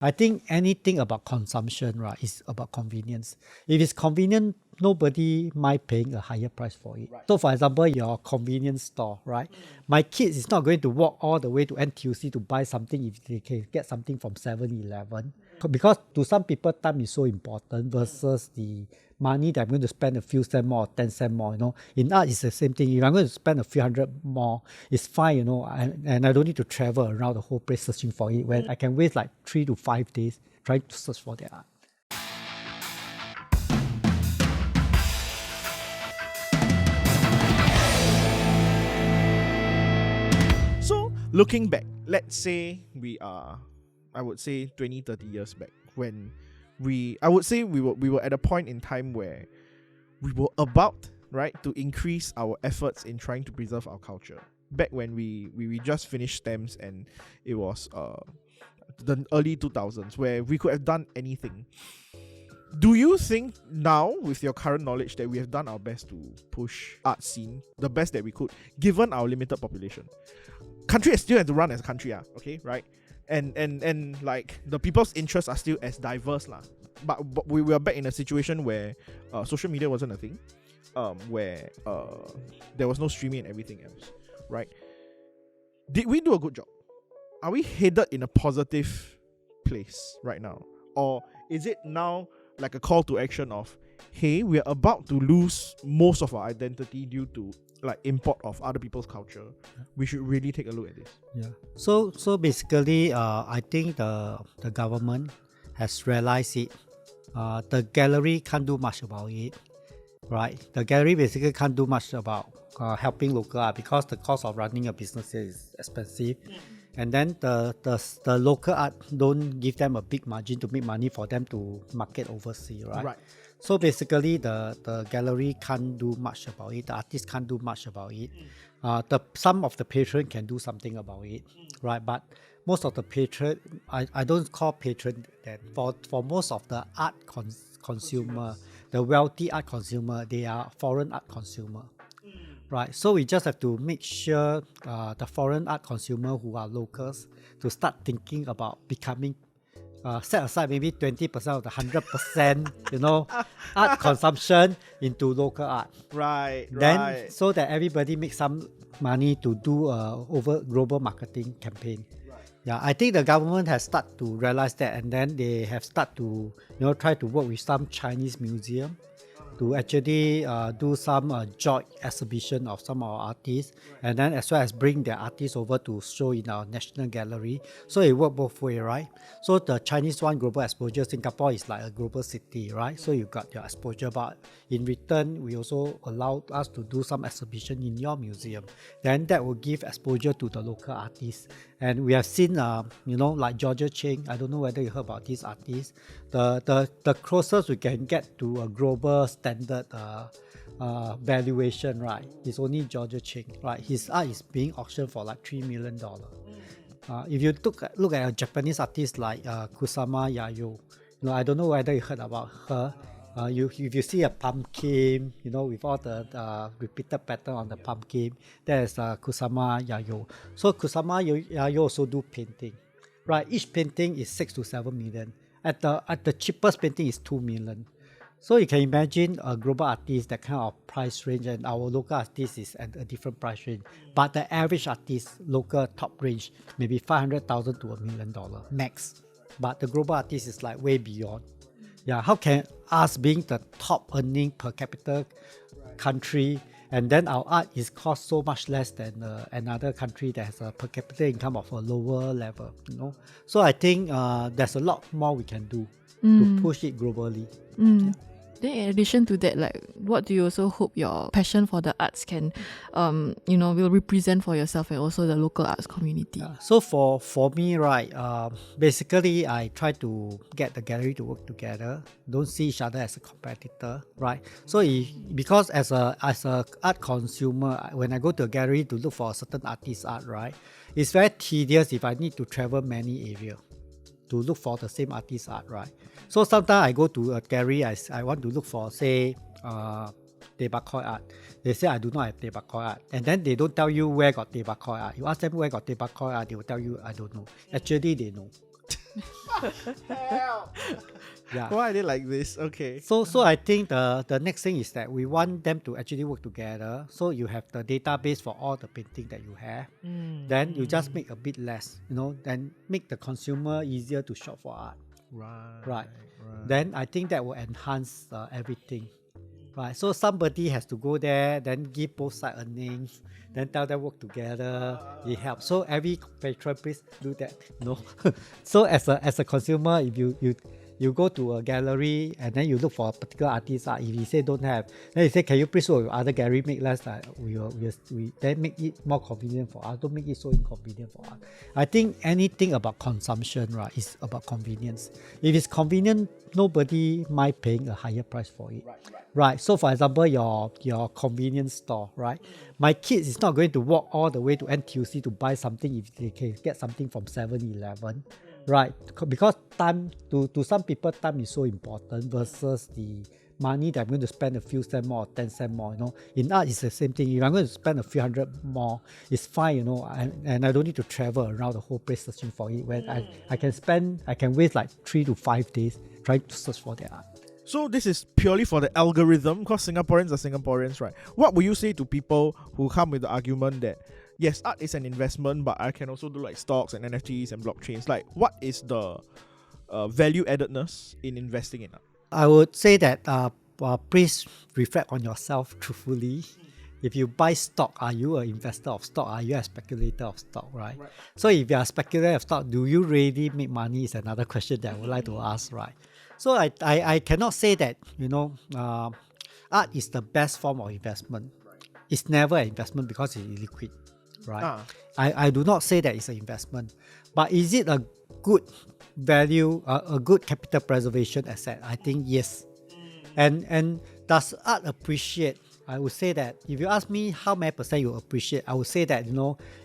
I think anything about consumption, right, is about convenience. If it's convenient, nobody mind paying a higher price for it. Right. So for example, your convenience store, right? My kids is not going to walk all the way to NTUC to buy something if they can get something from 7-Eleven. Because to some people, time is so important versus the money that I'm going to spend a few cents more or 10 cents more. In art, it's the same thing. If I'm going to spend a few hundred more, it's fine, and I don't need to travel around the whole place searching for it when I can waste like 3 to 5 days trying to search for the art. So, looking back, let's say we are, I would say 20, 30 years back, when I would say we were at a point in time where we were about, right, to increase our efforts in trying to preserve our culture. Back when we just finished STEMs and it was the early 2000s where we could have done anything. Do you think now, with your current knowledge, that we have done our best to push art scene the best that we could, given our limited population? Country still have to run as a country, okay, right? And like the people's interests are still as diverse but we were back in a situation where social media wasn't a thing, where there was no streaming and everything else, right? Did we do a good job? Are we headed in a positive place right now, or is it now like a call to action of, hey, we're about to lose most of our identity due to like import of other people's culture? We should really take a look at this. Yeah. So basically, I think the government has realized it. The gallery can't do much about it, right? The gallery basically can't do much about helping local art because the cost of running a business here is expensive. And then the local art don't give them a big margin to make money for them to market overseas, right? So basically, the gallery can't do much about it. The artist can't do much about it. Some of the patron can do something about it, right? But most of the patron, I don't call patron that. For most of the art consumer, the wealthy art consumer, they are foreign art consumer. Right, so we just have to make sure the foreign art consumer who are locals to start thinking about becoming, set aside maybe 20% of the 100%, art consumption into local art. Then so that everybody makes some money to do over global marketing campaign. Yeah, I think the government has started to realize that, and then they have started to try to work with some Chinese museum to actually do some joint exhibition of some of our artists, and then as well as bring their artists over to show in our national gallery. So it works both ways, right? So the Chinese one, global exposure, Singapore is like a global city, right? So you got your exposure, but in return, we also allowed us to do some exhibition in your museum. Then that will give exposure to the local artists. And we have seen, like Georgia Cheng. I don't know whether you heard about these artists. The closest we can get to a global standard valuation, right, is only Georgia Cheng, right? His art is being auctioned for like $3 million. If you look at a Japanese artist like Kusama Yayo, I don't know whether you heard about her. If you see a pumpkin, with all the repeated pattern on the pumpkin, that is Kusama Yayo. So Kusama Yayo also do painting, right? Each painting is 6 to 7 million. At the cheapest painting is 2 million. So you can imagine a global artist, that kind of price range, and our local artist is at a different price range. But the average artist, local top range, maybe $500,000 to $1 million max. But the global artist is like way beyond. Yeah, how can us being the top earning per capita country, and then our art is cost so much less than another country that has a per capita income of a lower level, So I think there's a lot more we can do to push it globally. Yeah. Then in addition to that, like, what do you also hope your passion for the arts can, will represent for yourself and also the local arts community? So for me, right, basically I try to get the gallery to work together, don't see each other as a competitor, right? So because as a art consumer, when I go to a gallery to look for a certain artist's art, right, it's very tedious if I need to travel many areas to look for the same artist's art, right? So sometimes I go to a gallery, I want to look for, say, Therapeutic art. They say I do not have Therapeutic art, and then they don't tell you where got Therapeutic art. You ask them where got Therapeutic art, they will tell you I don't know. Actually, they know. Yeah. Why are they like this? Okay. So I think the next thing is that we want them to actually work together. So you have the database for all the painting that you have. Then you just make a bit less, then make the consumer easier to shop for art. Right. Then I think that will enhance everything. Right. So somebody has to go there, then give both side earnings, then tell them work together. It helps. So every patron, please do that. So as a consumer, if you go to a gallery and then you look for a particular artist, if he say don't have, then you say, can you please work with other gallery, make less, we then make it more convenient for us. Don't make it so inconvenient for us. I think anything about consumption, right, is about convenience. If it's convenient, nobody mind paying a higher price for it. Right. So for example, your convenience store, right? My kids is not going to walk all the way to NTUC to buy something if they can get something from 7-Eleven. Right, because time to some people, time is so important versus the money that I'm going to spend a few cents more or 10 cents more. In art, it's the same thing. If I'm going to spend a few hundred more, it's fine. And I don't need to travel around the whole place searching for it. When I can waste like 3 to 5 days trying to search for their art. So this is purely for the algorithm, because Singaporeans are Singaporeans, right? What would you say to people who come with the argument that yes, art is an investment, but I can also do like stocks and NFTs and blockchains? Like, what is the value addedness in investing in art? I would say that please reflect on yourself truthfully. If you buy stock, are you an investor of stock? Are you a speculator of stock, right? So if you are a speculator of stock, do you really make money is another question that I would like to ask, right? So I cannot say that, art is the best form of investment. It's never an investment because it's illiquid, right? I do not say that it's an investment. But is it a good value, a good capital preservation asset? I think yes. And does art appreciate? I would say that if you ask me how many percent you appreciate, I would say that,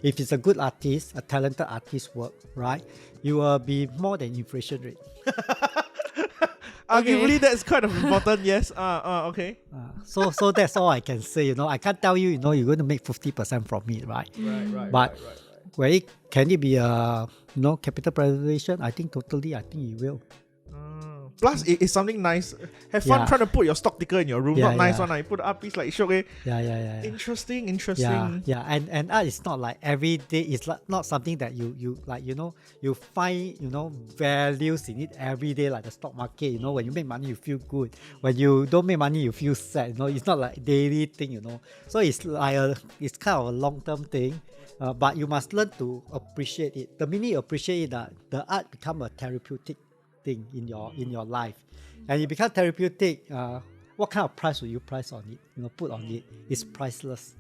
if it's a good artist, a talented artist work, right, you will be more than inflation rate. Arguably, that's kind of important, yes. Okay. So that's all I can say, I can't tell you, you're going to make 50% from it, right? But can it be a capital preservation? I think it will. Plus, it's something nice. Have fun trying to put your stock ticker in your room. Not nice one. You put the art piece like show. Yeah. Interesting. Yeah. And art is not like every day. It's not something that you like. You find values in it every day, like the stock market. When you make money, you feel good. When you don't make money, you feel sad. It's not like daily thing. So it's like it's kind of a long term thing. But you must learn to appreciate it. The minute you appreciate it, the art become a therapeutic thing in your life, and it becomes therapeutic. What kind of price will you price on it? Put on it. It's priceless.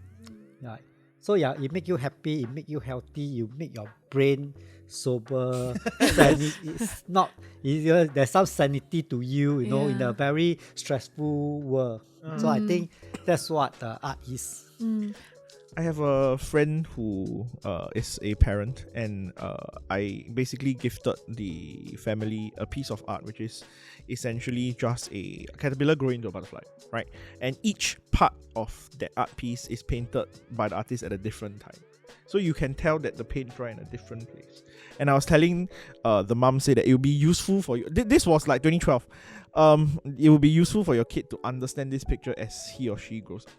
Right. So it make you happy. It make you healthy. You make your brain sober. It's not. There's some sanity to you. In a very stressful world. So I think that's what art is. I have a friend who is a parent, and I basically gifted the family a piece of art, which is essentially just a caterpillar growing into a butterfly, right? And each part of that art piece is painted by the artist at a different time. So you can tell that the paint dry in a different place. And I was telling the mom, say that it would be useful for you. This was like 2012. It would be useful for your kid to understand this picture as he or she grows up.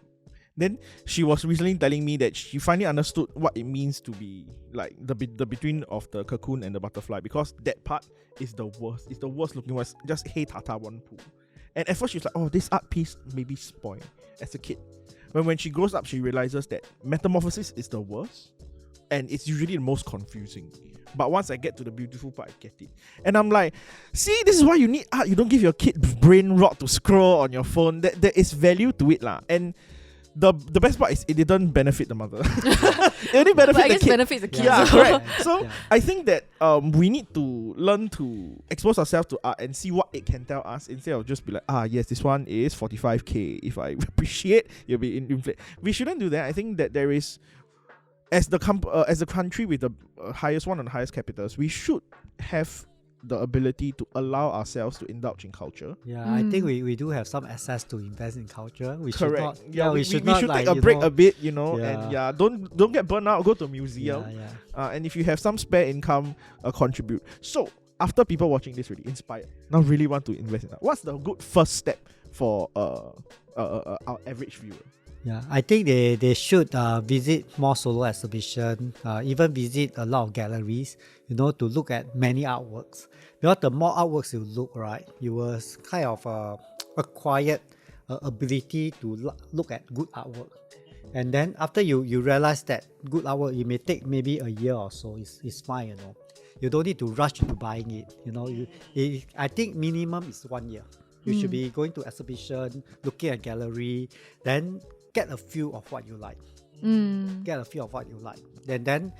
Then she was recently telling me that she finally understood what it means to be like the between of the cocoon and the butterfly, because that part is the worst. It's the worst looking one. It's just hey tata one poo. And at first she was like, oh, this art piece may be spoiled as a kid. When she grows up, she realizes that metamorphosis is the worst, and it's usually the most confusing. But once I get to the beautiful part, I get it. And I'm like, see, this is why you need art. You don't give your kid brain rot to scroll on your phone. There is value to it lah. And the best part is it didn't benefit the mother. It only benefits the kid. Benefits the kid. Yeah, correct. So I think that we need to learn to expose ourselves to art and see what it can tell us, instead of just be like, yes, this one is 45k. If I appreciate, you'll be inflated. We shouldn't do that. I think that there is, as the country with the highest one of the highest capitals, we should have the ability to allow ourselves to indulge in culture. Yeah, I think we do have some access to invest in culture. We Correct. Should not, we should take a break a bit, and don't get burnt out. Go to a museum. And if you have some spare income, contribute. So after people watching this really inspired, now really want to invest in art, what's the good first step for our average viewer? Yeah, I think they should visit more solo exhibition, even visit a lot of galleries, to look at many artworks. Because the more artworks you look, right, you will kind of acquire ability to look at good artwork. And then after you realize that good artwork, it may take maybe a year or so. It's fine, You don't need to rush into buying it. I think minimum is 1 year. You should be going to exhibition, looking at gallery, then get a feel of what you like. Get a feel of what you like. Then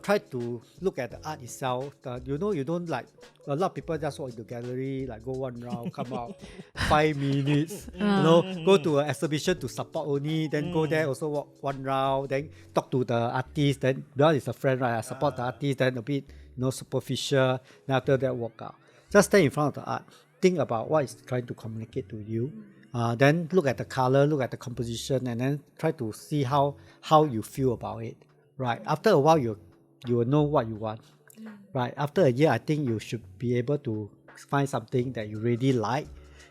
try to look at the art itself. You don't like, a lot of people just walk into gallery, like go one round, come out 5 minutes, go to an exhibition to support only, then go there also walk one round, then talk to the artist, then because it's a friend, right, I support the artist, then a bit superficial, then after that walk out. Just stay in front of the art, think about what it's trying to communicate to you. Then look at the color, look at the composition, and then try to see how you feel about it. Right. After a while, you will know what you want. Right. After a year, I think you should be able to find something that you really like,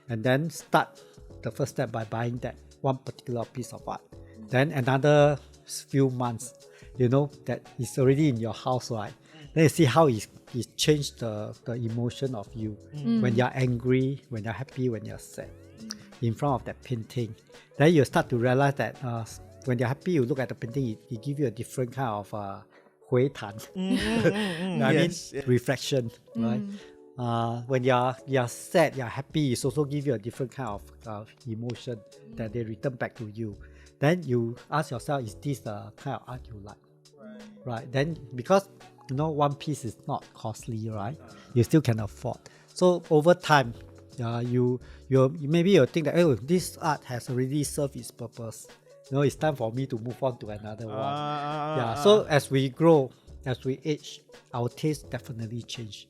and then start the first step by buying that one particular piece of art. Then another few months, that it's already in your house, right? Then you see how it changed the emotion of you when you're angry, when you're happy, when you're sad. In front of that painting, then you start to realize that when you're happy, you look at the painting, it gives you a different kind of 回弹. Reflection, right? When you're sad, you're happy, it also gives you a different kind of emotion that they return back to you. Then you ask yourself, is this the kind of art you like? Right? Then because one piece is not costly, right? You still can afford. So over time, you maybe you'll think that this art has already served its purpose. It's time for me to move on to another one. So as we grow, as we age, our taste definitely change.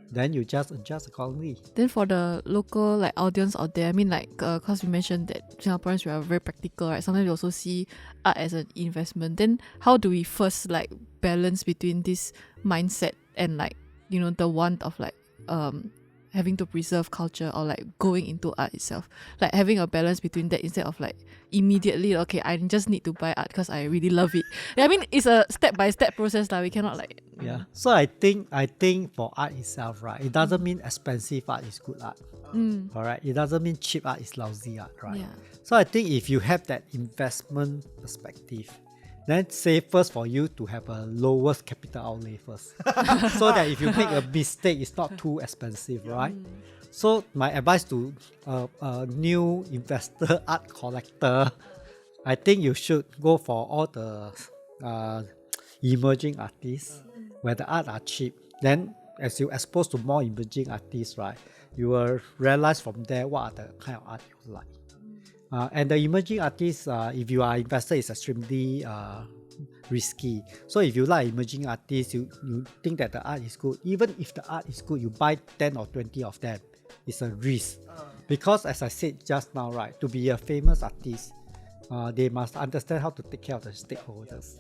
Then you just adjust accordingly. Then for the local audience out there, I mean because you mentioned that Singaporeans, we are very practical, right? Sometimes we also see art as an investment. Then how do we first balance between this mindset and the want of having to preserve culture or going into art itself, having a balance between that instead of immediately I just need to buy art because I really love it. I mean, it's a step-by-step process. We cannot So I think for art itself, right, it doesn't mean expensive art is good art. Alright, it doesn't mean cheap art is lousy art, right? So I think if you have that investment perspective, then say first for you to have a lowest capital outlay first. So that if you make a mistake, it's not too expensive, right? So my advice to a new investor, art collector, I think you should go for all the emerging artists where the art are cheap. Then as you expose to more emerging artists, right, you will realize from there what are the kind of art you like. And the emerging artists, if you are an investor, is extremely risky. So if you like emerging artists, you think that the art is good. Even if the art is good, you buy 10 or 20 of them. It's a risk. Because as I said just now, right, to be a famous artist, they must understand how to take care of the stakeholders.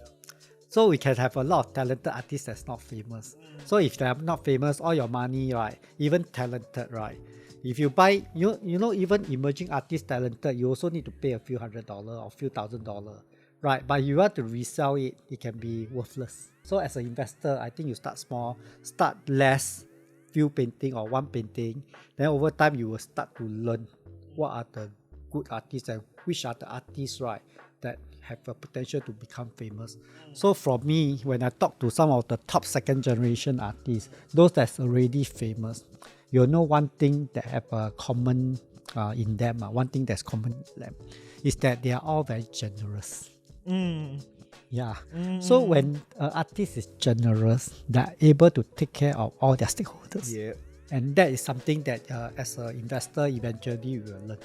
So we can have a lot of talented artists that's not famous. So if they're not famous, all your money, right, even talented, right, if you buy, even emerging artists talented, you also need to pay a few $100 or few $1,000, right? But you want to resell it, it can be worthless. So as an investor, I think you start small, start less, few painting or one painting. Then over time, you will start to learn what are the good artists and which are the artists, right, that have a potential to become famous. So for me, when I talk to some of the top second generation artists, those that's already famous, you'll know one thing that have a common in them, one thing that's common in them, is that they are all very generous. So when an artist is generous, they're able to take care of all their stakeholders. And that is something that as an investor, eventually you will learn.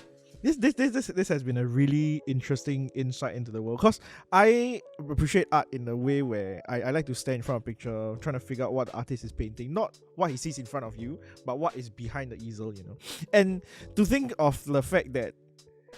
This has been a really interesting insight into the world, because I appreciate art in a way where I like to stand in front of a picture trying to figure out what the artist is painting, not what he sees in front of you, but what is behind the easel, And to think of the fact that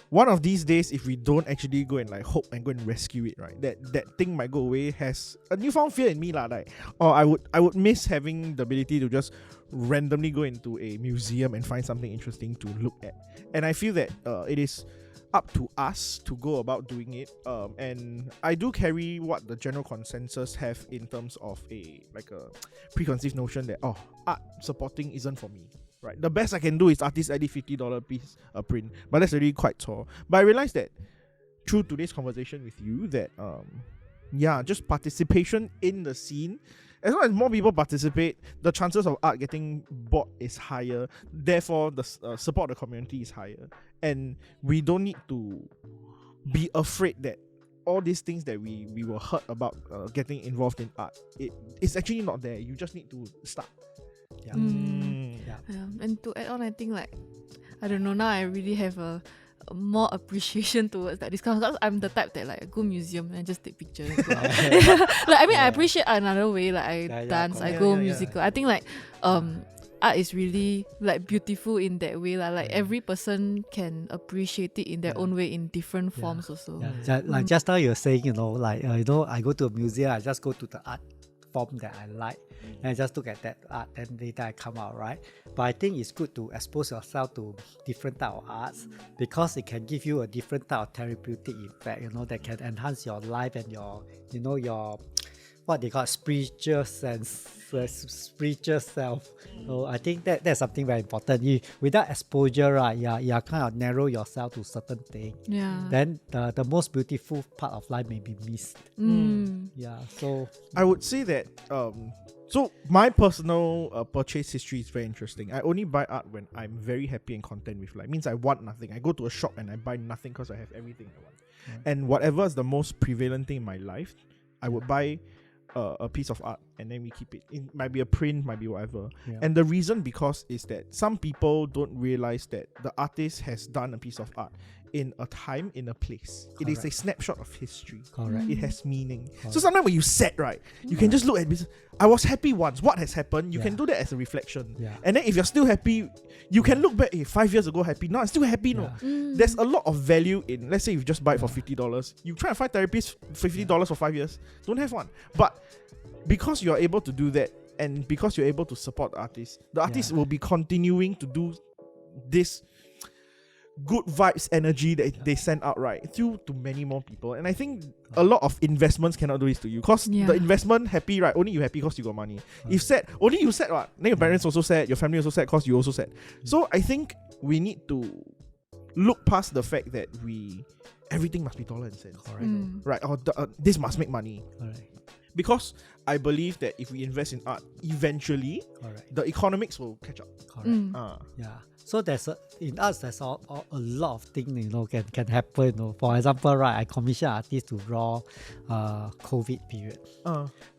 one of these days, if we don't actually go and like hope and go and rescue it, right, that thing might go away, has a newfound fear in me lah. Like, or I would miss having the ability to just randomly go into a museum and find something interesting to look at. And I feel that it is up to us to go about doing it. And I do carry what the general consensus have in terms of a preconceived notion that art supporting isn't for me. Right, the best I can do is artist edit $50 piece a print, but that's already quite tall. But I realized that through today's conversation with you that just participation in the scene, as long as more people participate, the chances of art getting bought is higher. Therefore, the support of the community is higher, and we don't need to be afraid that all these things that we were heard about getting involved in art, it's actually not there. You just need to start. Yeah. And to add on, I think like, I don't know, now I really have a more appreciation towards like this kind of, because I'm the type that like I go museum and I just take pictures. I appreciate art another way. Like I dance, I go musical. I think like art is really like beautiful in that way. Like every person can appreciate it in their own way in different forms also. Like just now you're saying, I go to a museum, I just go to the art form that I like, and I just look at that art, and later I come out, right? But I think it's good to expose yourself to different type of arts, because it can give you a different type of therapeutic effect, that can enhance your life and your what they call spiritual self. So I think that's something very important. Without exposure, right, you kind of narrow yourself to certain things. Then the most beautiful part of life may be missed. So I would say that so my personal purchase history is very interesting. I only buy art when I'm very happy and content with life. Means I want nothing. I go to a shop and I buy nothing because I have everything I want. And whatever is the most prevalent thing in my life, I would buy a piece of art and then we keep it. It might be a print, might be whatever. And the reason because is that some people don't realize that the artist has done a piece of art in a time, in a place. It is a snapshot of history. It has meaning. So sometimes when you set, right, you can just look at this. I was happy once. What has happened? You can do that as a reflection. And then if you're still happy, you can look back, 5 years ago happy. No, I'm still happy. No. There's a lot of value in, let's say you just buy it for $50. You try to find therapists for $50 for 5 years. Don't have one. But because you're able to do that, and because you're able to support artists, the artist will be continuing to do this good vibes energy that they send out right through to many more people. And I think a lot of investments cannot do this to you, because the investment happy, right, only you happy because you got money. If sad, only you sad, what, then your parents also sad, your family also sad because you also sad. So I think we need to look past the fact that everything must be dollar and cents, right, or this must make money, because I believe that if we invest in art, eventually the economics will catch up. So in arts there's a lot of things can happen. For example, right, I commission artists to draw COVID period.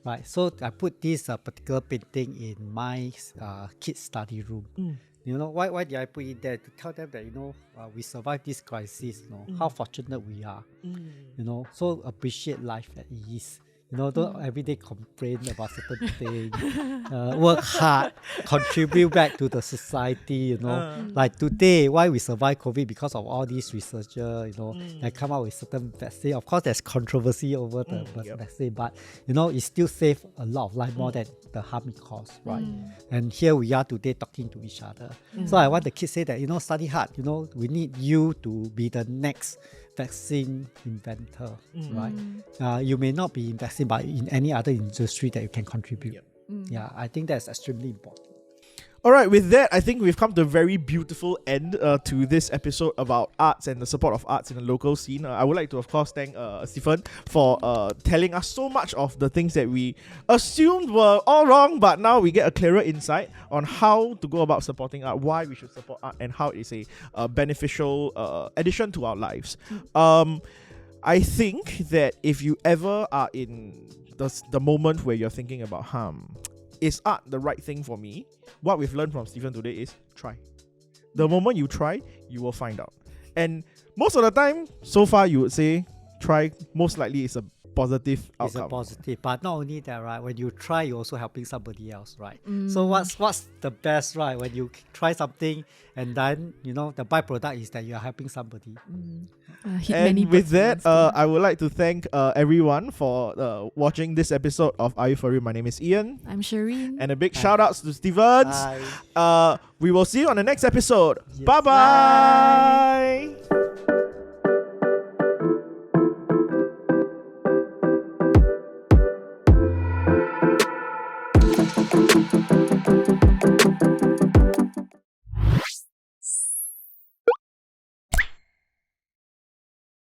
Right, so I put this particular painting in my kids' study room. Why did I put it there? To tell them that we survived this crisis. How fortunate we are. So appreciate life as it is. Don't every day complain about certain things. Work hard, contribute back to the society. Like today, why we survive COVID, because of all these researchers. That come out with certain vaccine. Of course, there's controversy over the vaccine, but it still saves a lot of life more than the harm it caused, right? And here we are today talking to each other. So I want the kids to say that study hard. We need you to be the next vaccine inventor, right? You may not be in vaccine, but in any other industry that you can contribute. I think that's extremely important. Alright, with that, I think we've come to a very beautiful end to this episode about arts and the support of arts in the local scene. I would like to, of course, thank Stephen for telling us so much of the things that we assumed were all wrong, but now we get a clearer insight on how to go about supporting art, why we should support art, and how it is a beneficial addition to our lives. I think that if you ever are in the moment where you're thinking about is art the right thing for me? What we've learned from Stephen today is try. The moment you try, you will find out. And most of the time, so far, you would say try most likely is a positive It's a outcome. positive. But not only that, right? When you try, you're also helping somebody else, right? Mm. So what's the best, right? When you try something and then the byproduct is that you are helping somebody. Hit many And with birds in one that, stone. I would like to thank everyone for watching this episode of Are You For Real? My name is Ian. I'm Shireen. And a big shout outs to Stevens. Bye. We will see you on the next episode. Yes. Bye-bye.